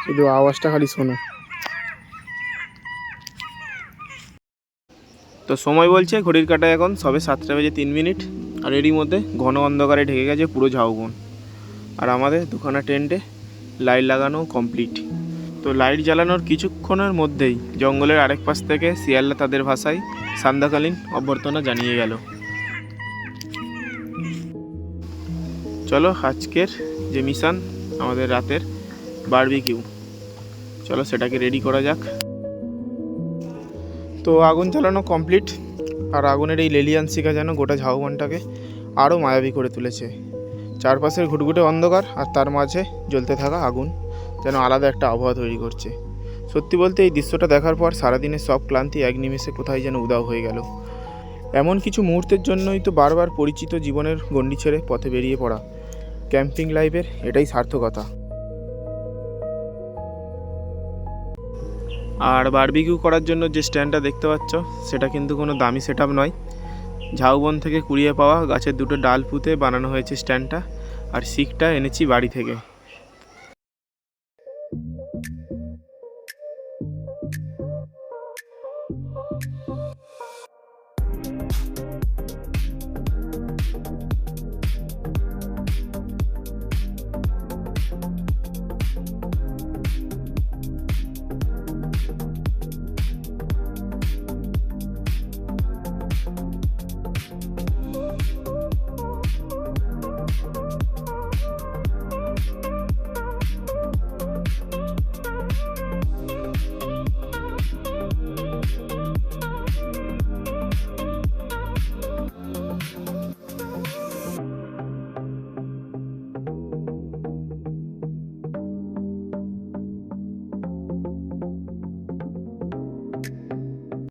শুধু আওয়াজটা খালি শোনো। তো সময় বলছে ঘড়ির কাঁটায় এখন সবে 7:03। আর এরই মধ্যে ঘন অন্ধকারে ঢেকে গেছে পুরো ঝাউবন। আর আমাদের দুখানা টেন্টে লাইট লাগানো কমপ্লিট। তো লাইট জ্বালানোর কিছুক্ষণের মধ্যেই জঙ্গলের আরেক পাশ থেকে শিয়ালরা তাদের ভাষায় সান্ধ্যাকালীন অভ্যর্থনা জানিয়ে গেল। চলো আজকের যে মিশন আমাদের রাতের বারবিকিউ, চলো সেটাকে রেডি করা যাক। তো আগুন জ্বালানো কমপ্লিট। আর আগুনের এই লেলিয়ান শিখা যেন গোটা ঝাউবনটাকে আরও মায়াবী করে তুলেছে। চারপাশের ঘুটঘুটে অন্ধকার আর তার মাঝে জ্বলতে থাকা আগুন যেন আলাদা একটা আবহাওয়া তৈরি করছে। সত্যি বলতে এই দৃশ্যটা দেখার পর সারাদিনের সব ক্লান্তি এক নিমেষে কোথায় যেন উধাও হয়ে গেল। এমন কিছু মুহূর্তের জন্যই তো বারবার পরিচিত জীবনের গণ্ডি ছেড়ে পথে বেরিয়ে পড়া। ক্যাম্পিং লাইফের এটাই সার্থকতা। আর বারবিকিউ করার জন্য যে স্ট্যান্ডটা দেখতে পাচ্ছ সেটা কিন্তু কোনো দামি সেট আপ নয়। ঝাউবন থেকে কুড়িয়ে পাওয়া গাছের দুটো ডাল পুঁতে বানানো হয়েছে স্ট্যান্ডটা। আর শিকটা এনেছি বাড়ি থেকে।